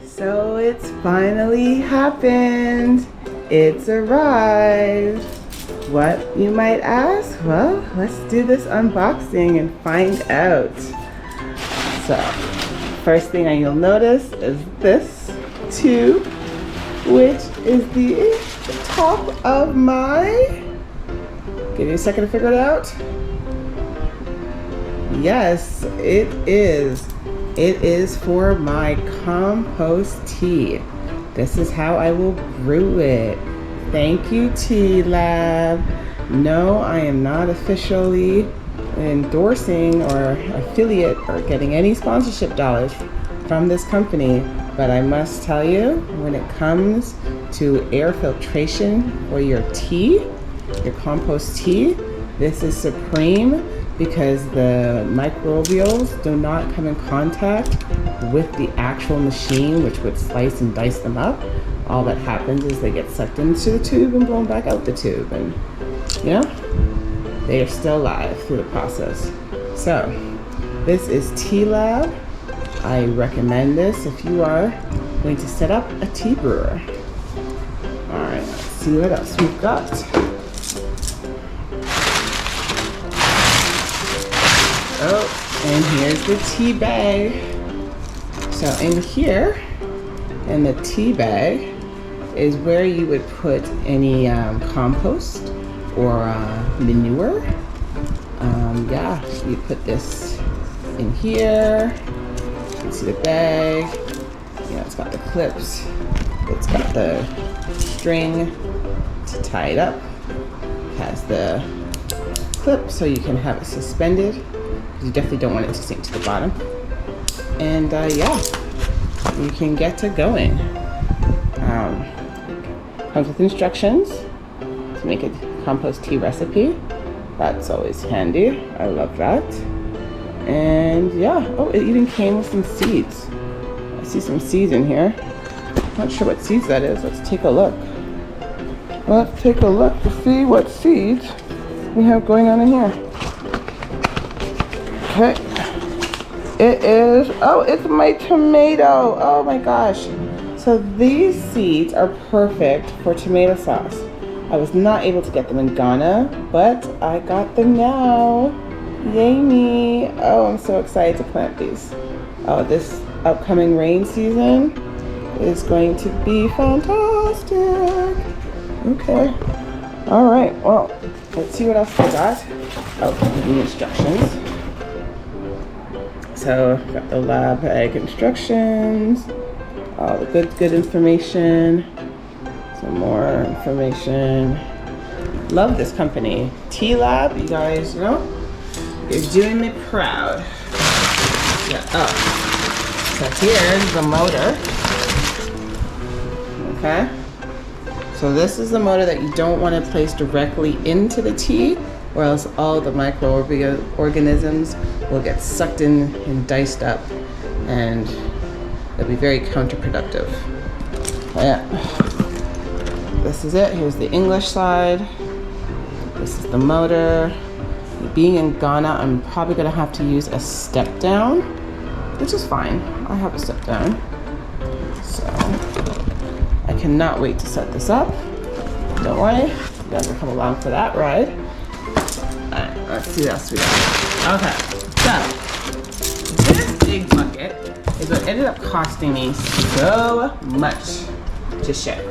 So it's finally happened. It's arrived. What, you might ask? Well, let's do this unboxing and find out. So, first thing you'll notice is this tube, which is the top of my... Give me a second to figure it out. Yes, it is. It is for my compost tea. This is how I will brew it. Thank you, Tea Lab. No, I am not officially endorsing or affiliate or getting any sponsorship dollars from this company, but I must tell you, when it comes to air filtration for your tea, your compost tea, this is supreme, because the microbials do not come in contact with the actual machine, which would slice and dice them up. All that happens is they get sucked into the tube and blown back out the tube, and you know, they are still alive through the process. So this is Tea Lab. I recommend this if you are going to set up a tea brewer. All right, let's see what else we've got. Oh, and here's the tea bag. So in here, in the tea bag, is where you would put any compost or manure. Yeah, you put this in here. You can see the bag. You know, it's got the clips. It's got the string to tie it up. It has the clip so you can have it suspended. You definitely don't want it to sink to the bottom. And yeah, you can get to going. Comes with instructions to make a compost tea recipe. That's always handy. I love that. And yeah, oh, it even came with some seeds. I see some seeds in here. Not sure what seeds that is. Let's take a look. Let's take a look to see what seeds we have going on in here. Okay. It is, oh, it's my tomato. Oh my gosh. So these seeds are perfect for tomato sauce. I was not able to get them in Ghana, but I got them now. Yay me. Oh, I'm so excited to plant these. Oh, this upcoming rain season is going to be fantastic. Okay. All right, well, let's see what else I got. Oh, the instructions. So, got the lab bag instructions. All the good information. Some more information. Love this company. Tea Lab, you guys know, you're doing me proud. Yeah, oh, so here's the motor. Okay. So this is the motor that you don't want to place directly into the tea, or else all the microorganisms will get sucked in and diced up, and it'll be very counterproductive. Yeah. This is it. Here's the English side. This is the motor. Being in Ghana, I'm probably going to have to use a step down, which is fine. I have a step down. So I cannot wait to set this up. Don't worry, you guys will come along for that ride. Alright, let's see what else we got. Okay, so this big bucket is what ended up costing me so much to ship.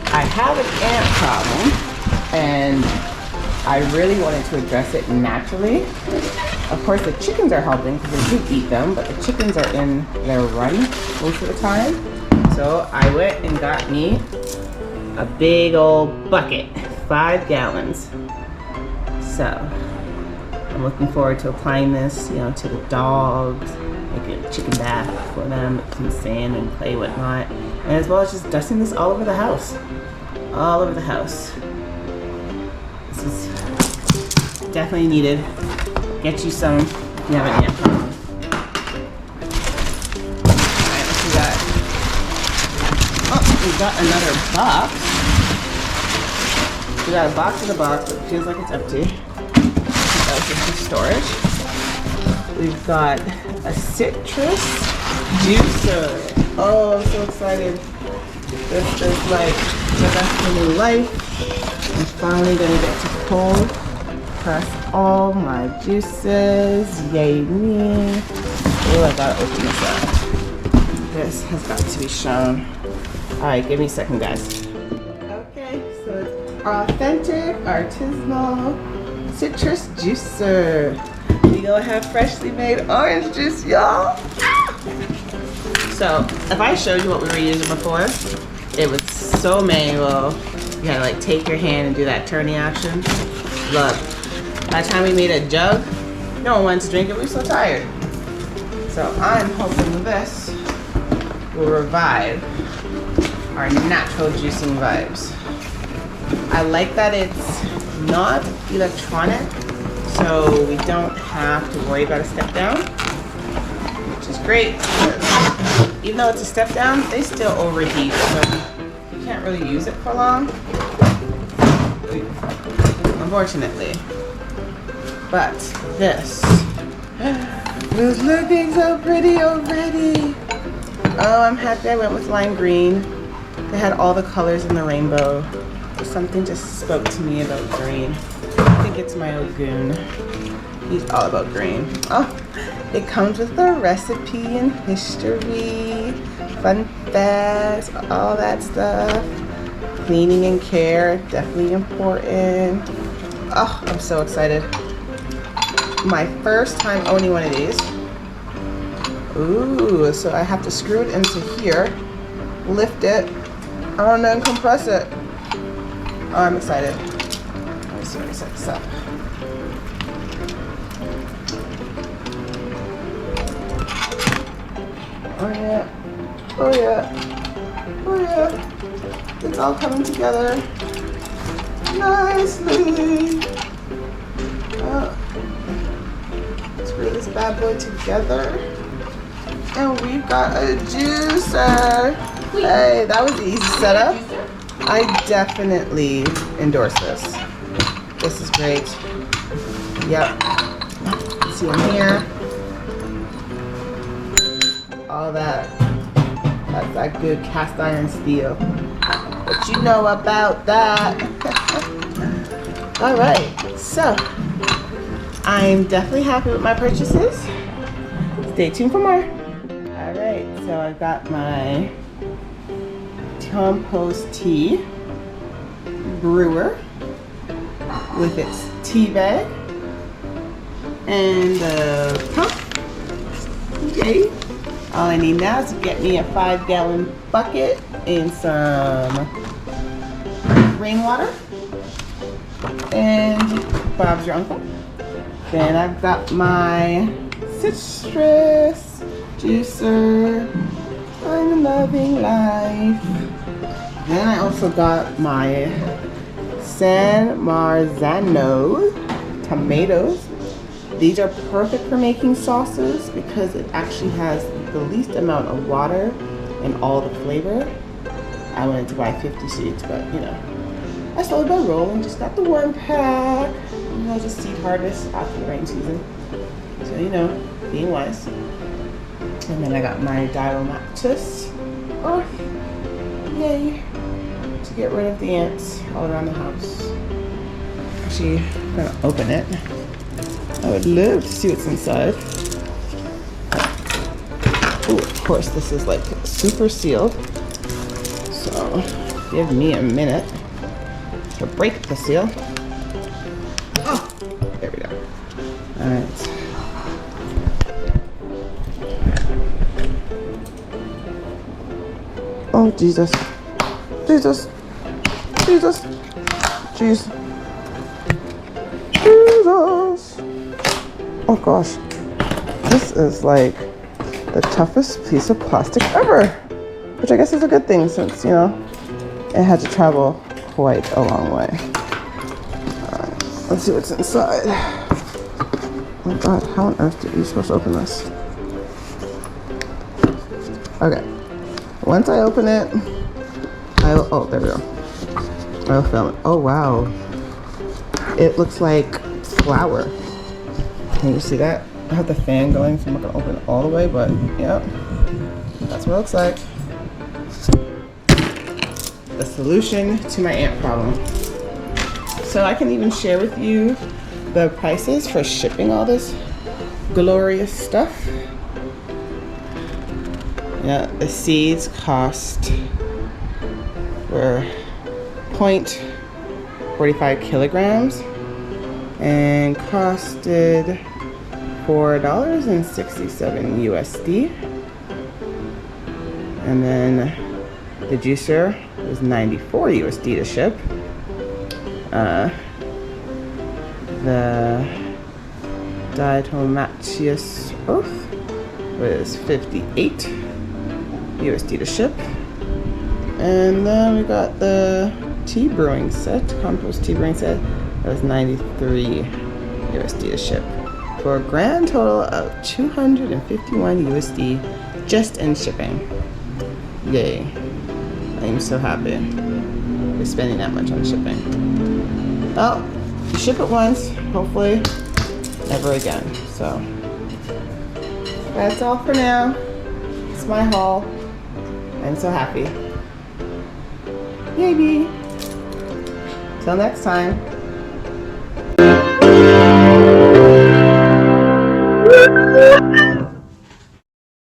I have an ant problem, and I really wanted to address it naturally. Of course, the chickens are helping because they do eat them, but the chickens are in their run most of the time. So I went and got me a big old bucket, 5 gallons. So I'm looking forward to applying this, you know, to the dogs, making a chicken bath for them, put some sand and clay, whatnot, and as well as just dusting this all over the house. All over the house. This is definitely needed. Get you some if you haven't yet. Alright, what we got? Oh, we got another box. We got a box in a box, but it feels like it's empty. What else is for storage. We've got a citrus juicer. Oh, I'm so excited. This is like the best thing in life. I'm finally gonna get to cold press all my juices. Yay me. Oh, I gotta open this up. This has got to be shown. Alright, give me a second, guys. Okay, so it's authentic, artisanal citrus juicer. We gonna have freshly made orange juice, y'all. So, if I showed you what we were using before, it was so manual. You had to like take your hand and do that turning action. Look, by the time we made a jug, no one wanted to drink it. We were so tired. So I'm hoping this will revive our natural juicing vibes. I like that it's not electronic, so we don't have to worry about a step down, which is great. Even though it's a step down, they still overheat, so you can't really use it for long, unfortunately. But this is looking so pretty already. Oh, I'm happy I went with lime green. They had all the colors in the rainbow. Something just spoke to me about green. I think it's my Ogoon. He's all about green. Oh, it comes with the recipe and history, fun facts, all that stuff. Cleaning and care, definitely important. Oh, I'm so excited. My first time owning one of these. Ooh, so I have to screw it into here, lift it, and then compress it. Oh, I'm excited. Let me see what I set this up. Oh yeah, oh yeah, oh yeah. It's all coming together nicely. Screw this bad boy together. And we've got a juicer. Hey, that was the easy setup. I definitely endorse this. This is great. Yep. See in here. All that. That's that good cast iron steel. But you know about that. Alright, so I'm definitely happy with my purchases. Stay tuned for more. Alright, so I've got my compost tea brewer with its tea bag and the pump. Okay. All I need now is to get me a 5-gallon bucket and some rainwater and Bob's your uncle. Then I've got my citrus juicer. I'm loving life. Then I also got my San Marzano tomatoes. These are perfect for making sauces because it actually has the least amount of water and all the flavor. I wanted to buy 50 seeds, but you know, I started by rolling. Just got the one pack. You know, just seed harvest after the rain season. So you know, being wise. And then I got my Diatomaceous. Oh, yay! To get rid of the ants all around the house. Actually, I'm gonna open it. I would love to see what's inside. Oh, of course, this is like super sealed. So, give me a minute to break the seal. Oh, there we go. All right. Oh, Jesus. Jesus. Jesus. Jeez. Jesus. Oh gosh. This is like the toughest piece of plastic ever. Which I guess is a good thing since, you know, it had to travel quite a long way. Alright, let's see what's inside. Oh my god, how on earth are you supposed to open this? Okay. Once I open it, oh, there we go. I'll film it. Oh wow. It looks like flour. Can you see that? I have the fan going, so I'm not gonna open it all the way, but yeah, that's what it looks like. The solution to my ant problem. So I can even share with you the prices for shipping all this glorious stuff. Yeah, the seeds cost were 0.45 kilograms and costed $4.67 USD. And then the juicer was 94 USD to ship. The Diatomaceous earth was 58 USD to ship. And then we got the tea brewing set, compost tea brewing set, that was 93 USD to ship. For a grand total of 251 USD just in shipping. Yay. I am so happy for spending that much on shipping. Well, you ship it once, hopefully never again. So that's all for now. It's my haul. I'm so happy. Yay me. Till next time.